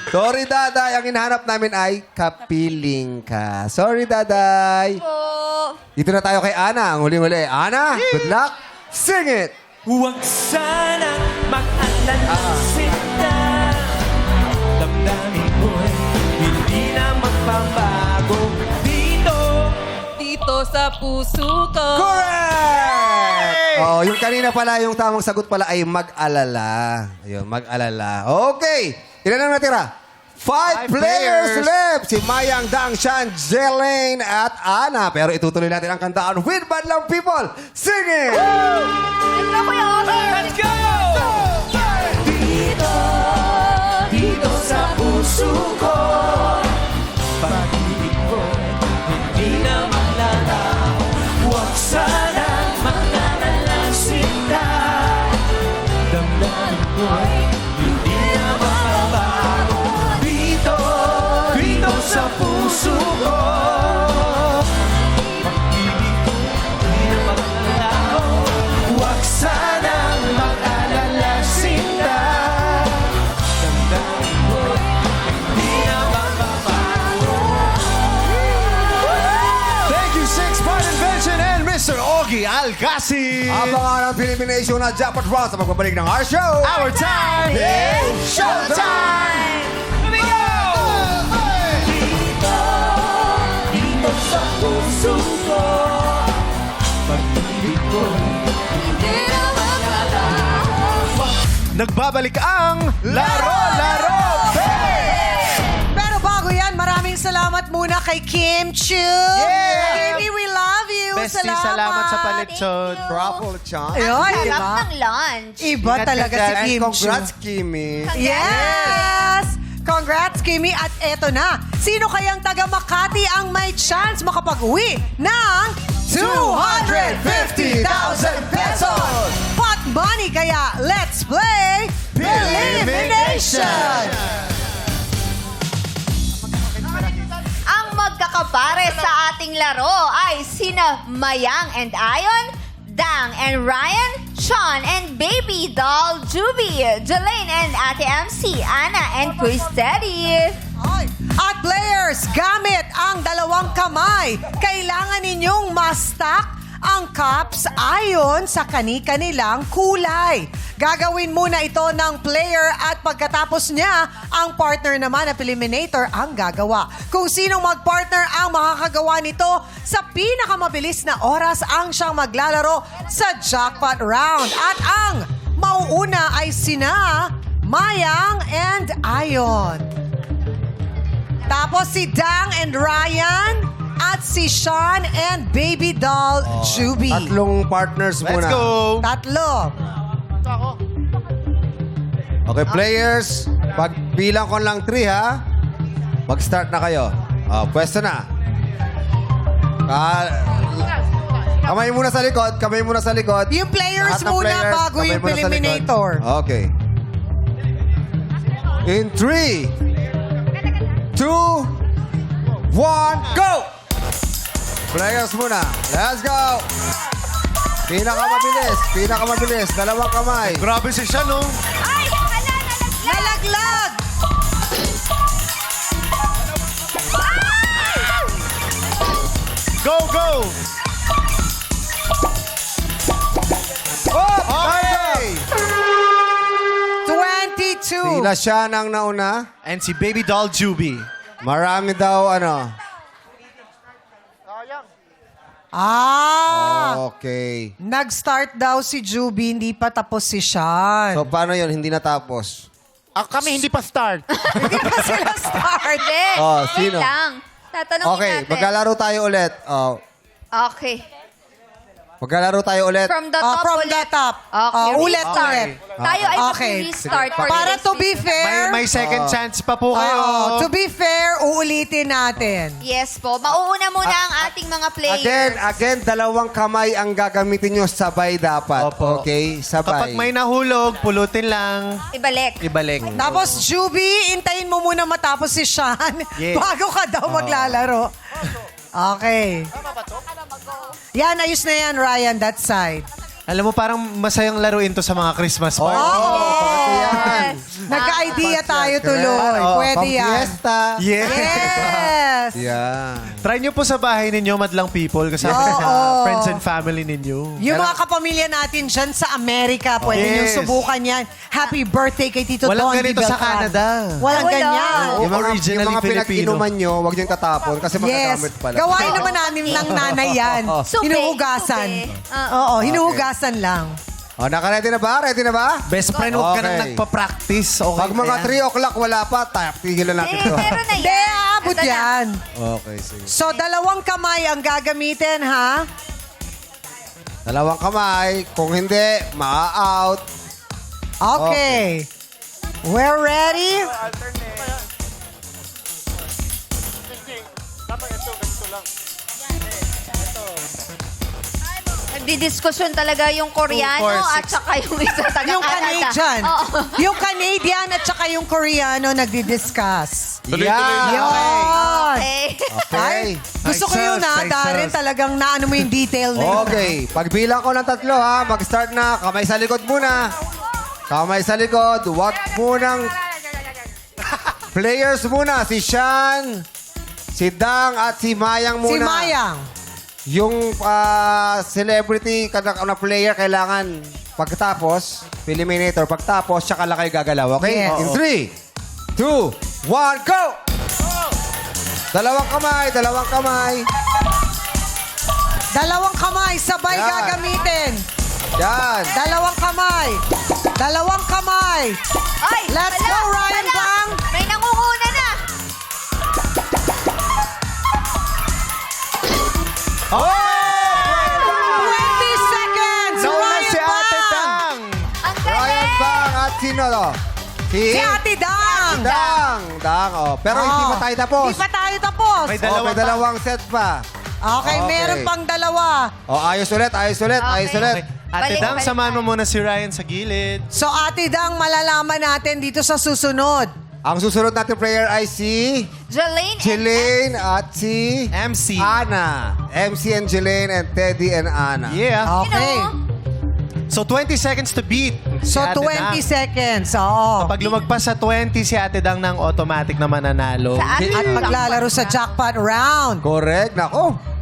Sorry, Daday. Ang hinahanap namin ay kapiling ka. Sorry, Daday. Po. Dito na tayo kay Ana. Ang huli-huli. Ana, good luck. Sing it! Huwag sanang mag-alala sila. Damdamin ko'y hindi na magbabago. Dito sa puso ko. Correct! Oh, yung kanina pala, yung tamang sagot pala ay mag-alala. Ayun, mag-alala. Okay. Ilan ang natira? 5 players left. Si Mayang, Dang, Sean, Jelaine, at Ana. Pero itutuloy natin ang kantaan with Badlang People. Sing it! Let's go, Kuya Ogie. Let's go! Dito sa puso ko, pag-ibig ko hindi na maglalaho. Huwag sanang mag-alala sila. Damdamin ko'y hindi na mababago. Dito sa puso ko, pag-ibig ko hindi na maglalaho. Huwag sanang mag-alala sila. Damdamin ko'y hindi na mababago. Thank you, Six Part Invention and Mr. Ogie Alcacid. Abangan ang Philippine Nation na Jackpot Round sa pagbabalik ng our show. Our time is showtime! Here we go! nagbabalik ang Laro Pero bago yan, maraming salamat muna kay Kim Chu. Yeah! Baby, we love you. Bestie, salamat sa palitsyon. Truffle chunk. Ayun, di Sarap ba? ng lunch. Iba talaga si And Kim Chu. congrats, Kimi. Yes! Congrats, Kimi. At eto na, sino kayang taga Makati ang may chance makapag-uwi ng 250,000 pesos? Pot money, kaya let's play Elimination! Ang magkakapare sa ating laro ay sina Mayang and Ayon, Dang and Ryan, Sean and Baby Doll Juby, Jelaine and Ate MC, Anna and Kuis Daddy. At players, gamit ang dalawang kamay. Kailangan ninyong ma-stack ang cups ayon sa kani-kanilang kulay. Gagawin muna ito ng player at pagkatapos niya, ang partner naman na eliminator ang gagawa. Kung sinong mag-partner ang makakagawa nito, sa pinakamabilis na oras ang siyang maglalaro sa jackpot round. At ang mauuna ay sina Mayang and Ayon. Tapos si Dang and Ryan at si Sean and Baby Doll Juby. Tatlong partners Let's muna. go! Tatlo. Okay, players. Pag bilang ko lang 3, ha? Mag-start na kayo. Pwesto na. Kamay muna sa likod. Kamay muna sa likod. Yung players Lahat ng muna players, bago kamay yung muna sa likod. eliminator. Okay. In 3, 2, 1, go! Players muna. Let's go! Pinakamabilis. Dalawang kamay. Grabe si siya, no? Ay, Nalaglag! Go, go! Oh! Okay! 22. Sila siya nang nauna. And si Baby Doll Juby. Marami daw, Okay. Nag-start daw si Juby, hindi pa tapos si Sean. So, paano yun? Hindi natapos. Kami hindi pa start. Hindi pa sila start. Hindi. Oh, Wait sino? lang. Tatanungin Okay, natin. maglalaro tayo ulit. Okay. Maglalaro tayo ulit. From the top From ulit. the top. Okay, Ulit, restart. ulit. Tayo ay Okay. mag-restart for Para this to be week. fair, May second chance pa po kayo. to be fair, uulitin natin. Yes po. Mauuna muna ang ating mga players. Again, dalawang kamay ang gagamitin nyo. Sabay dapat. Opo. Okay? Sabay. Kapag may nahulog, pulutin lang. Ibalik. Ibalik. Tapos, Juby, intayin mo muna matapos si Sean Yes. bago ka daw maglalaro. Okay. Yan, ayos na yan, Ryan, that side. Alam mo, parang masayang laruin to sa mga Christmas party. Yan. Nagka-idea tayo tuloy. Pwede yan. Pang-fiesta. Yes. Yan. Try nyo po sa bahay ninyo, madlang people, kasama Oo. sa friends and family ninyo. Yung mga kapamilya natin dyan sa Amerika, pwede nyo Yes. subukan yan. Happy birthday kay Tito Walang Don ganito Di sa Beltran. Canada. Walang Wala. ganyan. Yung originally Yung mga Filipino. pinag-inuman nyo, huwag nyo tatapon kasi Yes. magagamit pala. Gawain naman namin ng nanay yan. Supe, Hinuhugasan. supe. Oo, hinuhugasan lang. Naka-ready na ba? Ready na ba? Best friend, huwag ka Okay. nang nagpa-practice. Okay Pag mga na yan. 3 o'clock, wala pa. Tigilan natin to. Meron na Hindi, yan. aabot Ito na. yan. Okay, sige. So, dalawang kamay ang gagamitin, ha? Dalawang kamay. Kung hindi, maa-out. Okay. We're ready? Nagdidiskusyon talaga yung Koreano 2, 4, at saka yung isa taga Yung Canadian. Oo. Yung Canadian at saka yung Koreano nagdi-discuss. Yan. Yan. Okay. Okay. Ay, gusto ko yun, ha? Nice Darren, sauce. talagang naano mo yung detail na yun. Okay. Pagbilang ko ng 3, ha? Mag-start na. Kamay sa likod muna. Kamay sa likod. Huwag munang... Players muna. Si Sean, si Dang, at si Mayang muna. Si Mayang. Yung celebrity na player, kailangan pagkatapos, eliminator, pagtapos, tsaka lang kayo gagalaw. Okay? Yes. In 3, 2, 1, go! Dalawang kamay, dalawang kamay. Dalawang kamay, sabay Yan. gagamitin. Yan. Dalawang kamay. Dalawang kamay. Ay! Let's wala, go, Ryan wala. Bang. May nangunguna na. Oh! 20 seconds. Nauna Ryan si Ate Bang. Dang! Ang Ryan galing! Bang at sino to? Si Ate Dang. Dang, oh. Pero hindi pa tayo tapos. Hindi pa tayo tapos. May Oh, may dalawang set pa. Okay, Okay. meron pang dalawa. Oh, ayos ulit, ayos ulit, Okay. ayos ulit. Ate Balik, Dang, balik samahan mo tayo. muna si Ryan sa gilid. So, Ate Dang, malalaman natin dito sa susunod. Ang susunod natin player ay si Jelaine and Jelaine at si MC. Ana. MC and Jelaine and Teddy and Ana. Yeah. Okay. So 20 seconds to beat. Si So, Ate 20 Dang. seconds. Oo. Pag lumagpas sa 20, si Ate Dang nang automatic na mananalo. Sa ating At maglalaro sa jackpot round. Correct. Nako.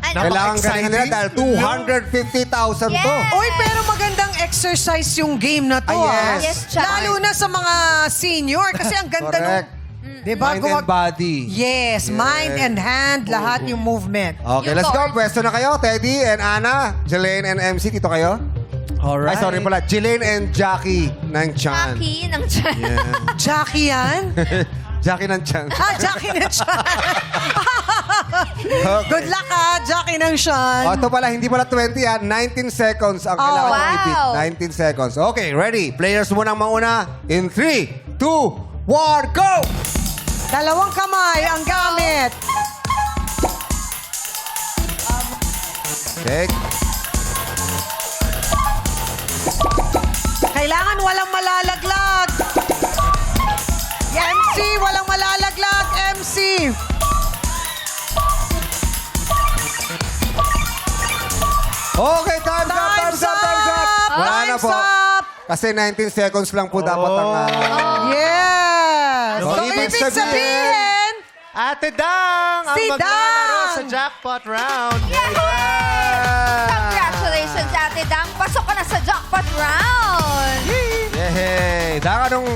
Ano? Kailangan galingan nila dahil 250,000 to. Yes. Uy, pero magandang exercise yung game na to. Ah, yes. Yes, Chang. Lalo na sa mga senior kasi ang ganda Correct. nung... Diba? Mind and body. Yes, mind and hand, lahat yung movement. Okay, You let's go. Lord. Pwesto na kayo. Teddy and Ana. Jelaine and MC. Dito kayo. Alright. Ay, sorry pala. Jelaine and Jackie ng Chan. Jackie ng Chan. Jackie yan? Jackie ng Chan. Jackie ng Sean. Good luck Jackie ng Sean. O, ito pala, hindi pala 20 yan. 19 seconds ang kailangan wow. mong i-beat. 19 seconds. Okay, ready. Players muna ang mauna. In 3, 2, 1, go! Dalawang kamay ang gamit. Okay. Kailangan walang malalaglag. MC, walang malalaglag. MC. Okay, time's up, time's up, time's up. Wala na Time's po. up. Kasi 19 seconds lang po dapat ang... Yes. So, So, ibig ibig sabihin, Ate Dang ang Si maglalaro Dang! sa jackpot round. Congratulations, Ate Dang. Pasok ka na sa jackpot round. Yay! Dang, anong...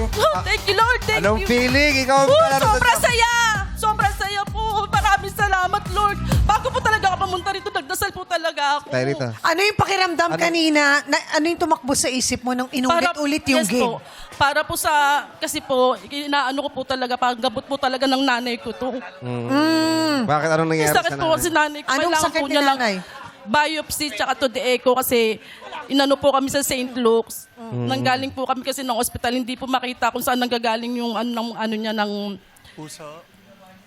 Thank you, Lord. Thank Anong you. feeling? Ikaw ang palaro sa... Sobrang saya! Sobrang saya po. Maraming salamat, Lord. Bago po talaga ako pumunta rito, nagdasal po talaga ako. Tayo rito. ano yung pakiramdam kanina? Ano yung tumakbo sa isip mo nung inulit-ulit yung yes game? Po, para po sa, kasi po, inaano ko po talaga, pagabot po talaga ng nanay ko to. Bakit? Anong nangyari Sakit sa po kasi nanay ko. Anong Kailangan sakit po ni niya lang nanay? biopsy tsaka to the echo kasi inano po kami sa St. Luke's. Nanggaling po kami kasi ng ospital. Hindi po makita kung saan nanggagaling yung ano niya ng... Puso.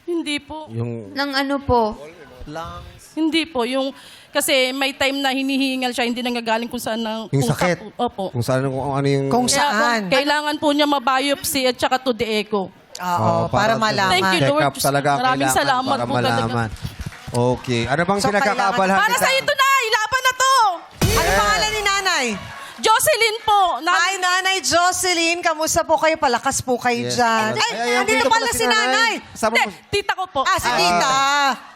Hindi po. Yung... Nang ano po? Hindi po. Yung, kasi may time na hinihingal siya, hindi nanggagaling kung saan ng... Yung kung sakit. Opo. Kung saan, kung ano yung... Kung Kaya po, saan? kailangan po niya ma-biopsy at saka to the echo. Oo, para malaman. Thank you, Check Lord. up talaga ang Maraming kailangan salamat para po talaga. malaman. Okay. Ano bang So, pinagkakaabalahan Para sa ito na! Ilaban na to! Ano pangalan ni nanay? Jocelyn po! Hi, Nanay Jocelyn. Kamusta po kayo? Palakas po kayo Yes. dyan. Ay, Ay, dito nandito pala si nanay. Kasama Hindi, mo. tita ko po. Si tita.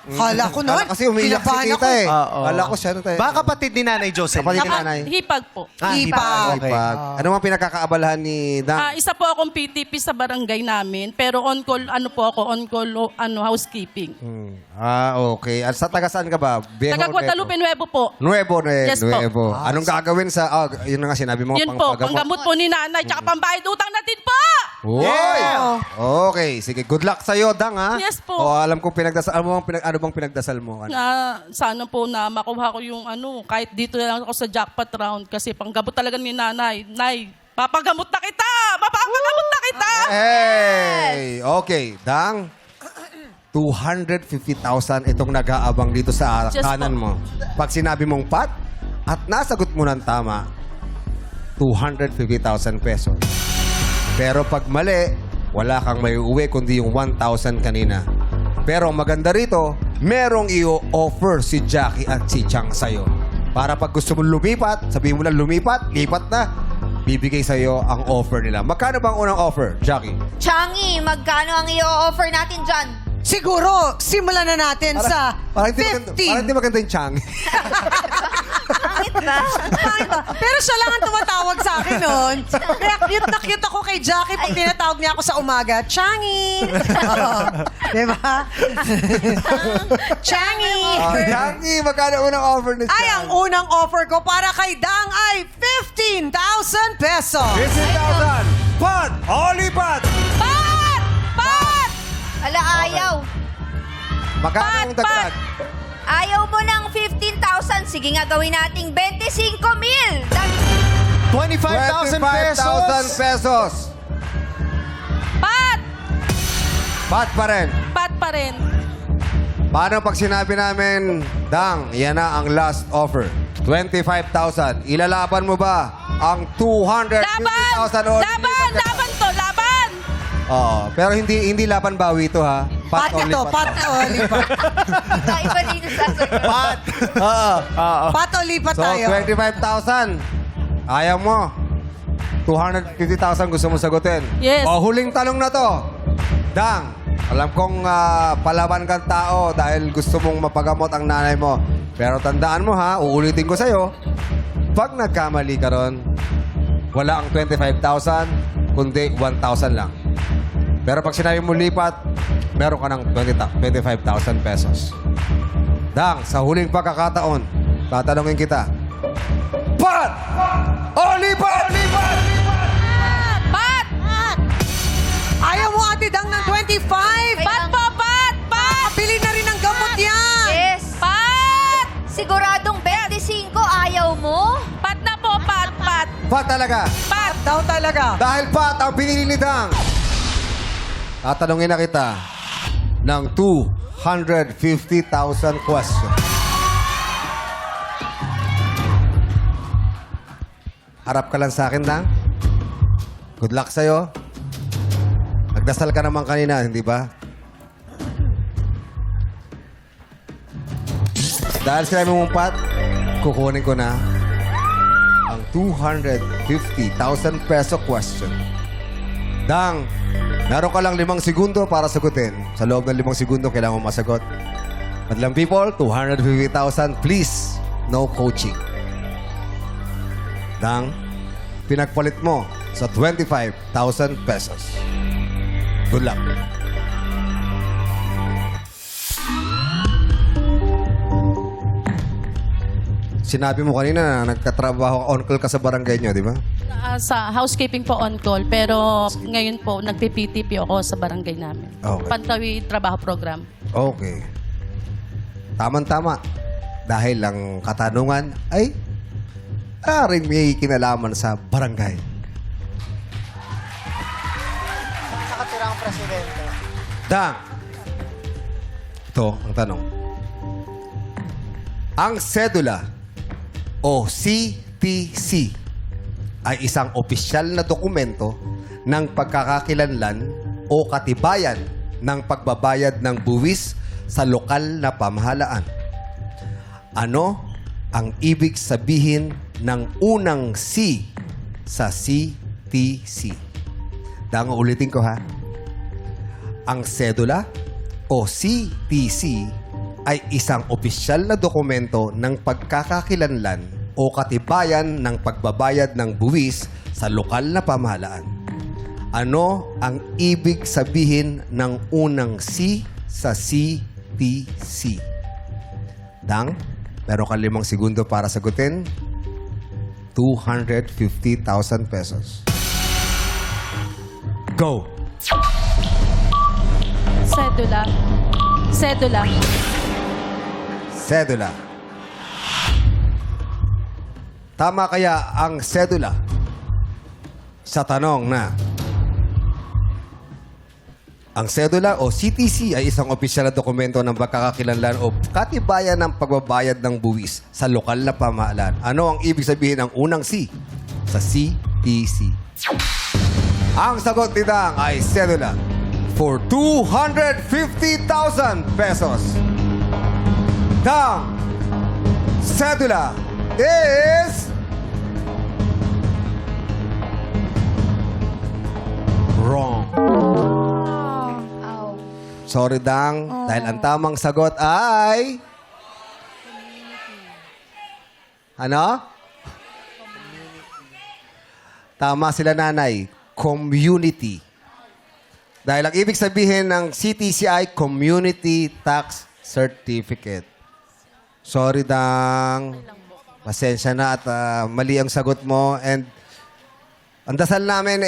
Kala ko noon. Kala kasi umiiyak si kinabahan tita ako. eh. Oo. Kala ko siya. Baka kapatid ni Nanay Jocelyn. Kapatid ni Naka- nanay. Hipag po. Hipag. Okay. Ano bang pinagkakaabalahan ni Dang? Isa po akong PTP sa barangay namin, pero on-call, housekeeping. Okay. At sa taga saan ka ba? Viejo Taga Guadalupe, Nuevo po. Nuevo. Yes po. Nuevo. Anong gagawin sa... yun na nga sinabi mo. Yun po, panggamot po ni nanay, tsaka pambayad utang natin po! Oy! Okay. Sige. Good luck sa'yo, Dang, ha? Yes po. Alam ko pinagdasal. Ano bang pinagdasal mo? Na sana po na makuha ko yung kahit dito na lang ako sa jackpot round kasi panggamot talaga ni nanay. Nay, papagamot na kita! Papagamot na kita! Hey! Okay. Dang, 250,000 itong nag-aabang dito sa Yes kanan po. mo. Pag sinabi mong pat at nasagot mo ng tama, 250,000 pesos. Pero pag mali, wala kang may uwi kundi yung 1,000 kanina. Pero ang maganda rito, merong i-offer si Jackie at si Chang sa'yo. Para pag gusto mo lumipat, sabihin mo lang lumipat, lipat na, bibigay sa'yo ang offer nila. Magkano bang unang offer, Jackie? Changi, magkano ang i-offer natin dyan? Siguro, simulan na natin sa Parang hindi maganda yung Chang. Pangit Pangit ba? Pero siya lang ang tumatawag sa akin noon. Kaya cute na cute ako kay Jackie pag tinatawag niya ako sa umaga. Changi! Diba? Changi! Changi, magkano unang offer ni Ay, ang unang offer ko para kay Dang ay 15,000 pesos. 15,000! Pat! Olipat! Pat! Pat! Ala, ayaw. Magkano ang dagdag? Ayaw mo ng 15,000. Sige nga, gawin nating 25,000. 25,000 pesos. 25,000 pesos. Pat! Pat pa rin. Pat pa rin. Paano pag sinabi namin, Dang, yan na ang last offer. 25,000. Ilalaban mo ba ang 250,000 Laban! Laban! Laban to! Laban! Oo, pero hindi laban bawi ito ha. Pat only ito, pat o lipat. Iba dito sa Pat! Oo. Pat o lipat So, tayo. 25,000. Ayaw mo. 250,000 gusto mo sagutin. Yes. O, huling tanong na to. Dang, alam kong palaban kang tao dahil gusto mong mapagamot ang nanay mo. Pero tandaan mo ha, uulitin ko sa'yo. Pag nagkamali ka ron, wala ang 25,000, kundi 1,000 lang. Pero pag sinabi mo lipat, meron ka ng 25,000 pesos. Dang, sa huling pagkakataon, tatanungin kita. Pat! O lipat! Lipat! Pat! Ayaw mo, Ate Dang, ng 25? Pat po! Pat! Pat! Pili na rin ang gamot yan. Yes. Pat! Siguradong 25, ayaw mo? Pat na po! Pat! Pat! Pat talaga. Pat daw talaga. Dahil Pat ang pinili ni Dang. Tatanungin na kita ng 250,000 question. Harap ka lang sa akin, Dang. Good luck sa'yo. Nagdasal ka naman kanina, hindi ba? Dahil sinabi mong Pat, kukunin ko na ang 250,000 peso question. Dang, meron ka lang 5 segundo para sagutin. Sa loob ng 5 segundo, kailangan mo masagot. Madlang people, 250,000. Please, no coaching. Dang, pinagpalit mo sa 25,000 pesos. Good luck. Sinabi mo kanina na nagkatrabaho, on-call ka sa barangay nyo, di ba? Sa housekeeping po on call, pero ngayon po nagpi-PTP ako sa barangay namin. Okay. Pantawi Trabaho Program. Okay. Tama-tama. Dahil lang katanungan ay rin may kinalaman sa barangay. Sa katirang presidente. Dang. Ito ang tanong. Ang sedula o CTC ay isang opisyal na dokumento ng pagkakakilanlan o katibayan ng pagbabayad ng buwis sa lokal na pamahalaan. Ano ang ibig sabihin ng unang C sa CTC? Dang, ulitin ko ha. Ang sedula o CTC ay isang opisyal na dokumento ng pagkakakilanlan o katibayan ng pagbabayad ng buwis sa lokal na pamahalaan. Ano ang ibig sabihin ng unang C sa CTC? Dang, meron kang 5 segundo para sagutin. 250,000 pesos. Go! Sedula. Sedula. Sedula. Tama kaya ang sedula sa tanong na ang sedula o CTC ay isang opisyal na dokumento ng pagkakakilanlan o katibayan ng pagbabayad ng buwis sa lokal na pamahalaan. Ano ang ibig sabihin ng unang C sa CTC? Ang sagot ni Dang ay sedula for 250,000 pesos. Dang, sedula is wrong. Sorry, Dang. Dahil ang tamang sagot ay Ano? Tama sila, nanay. Community. Dahil ang ibig sabihin ng CTCI, Community Tax Certificate. Sorry, Dang. Pasensya na at mali ang sagot mo. And ang dasal namin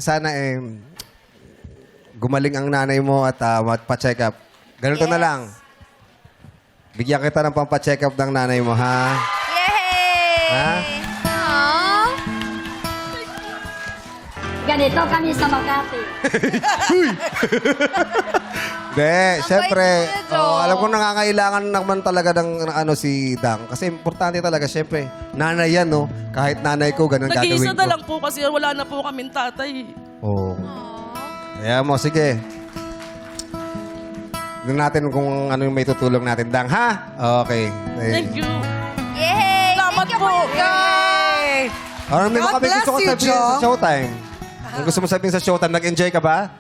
sana gumaling ang nanay mo at magpa-check up. Ganito na lang. Bigyan kita ng pampa-check up ng nanay mo, ha? Yay! Ha? Aww. Ganito kami sa Makati. Hindi, syempre. bait nito. Alam ko nangangailangan naman talaga ng si Dang. Kasi importante talaga, syempre. Nanay yan, no? Kahit nanay ko, ganun gagawin Nag-iisa ko. na lang po kasi wala na po kaming tatay. Oo. Kaya mo, sige. Tignan natin kung ano yung may tutulong natin, Dang, ha? Okay. Thank you. Yay! Salamat Thank you po. Yay! Ano may God mga bless gusto ko you, sabihin sa Jong. Showtime? Ang gusto mo sabihin sa Showtime, nag-enjoy ka ba?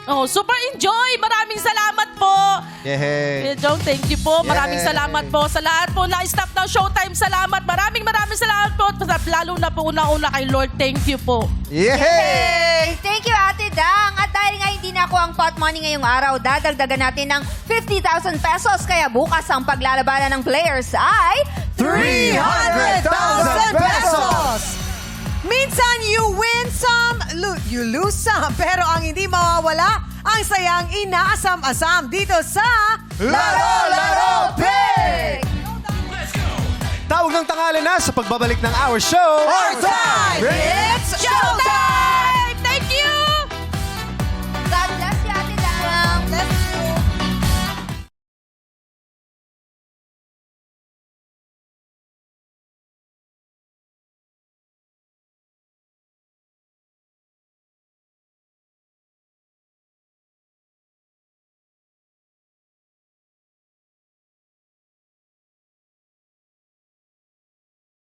Oh, super enjoy! Maraming salamat po! Yehey. Kuya Jong, thank you po. Maraming Yay. salamat po sa lahat po na staff ng Showtime. Salamat. Maraming salamat po. Lalo na po una-una kay Lord. Thank you po. Yehey! Hey! Thank you, Ate Dang. At dahil nga hindi na ako ang pot money ngayong araw, dadagdagan natin ng 50,000 pesos. Kaya bukas ang paglalabanan ng players ay 300,000 pesos! Minsan, you win some, you lose some. Pero ang hindi mawawala, ang sayang inaasam-asam dito sa Laro Pick! Tawag ng tanghali na sa pagbabalik ng Our Show. Our time! It's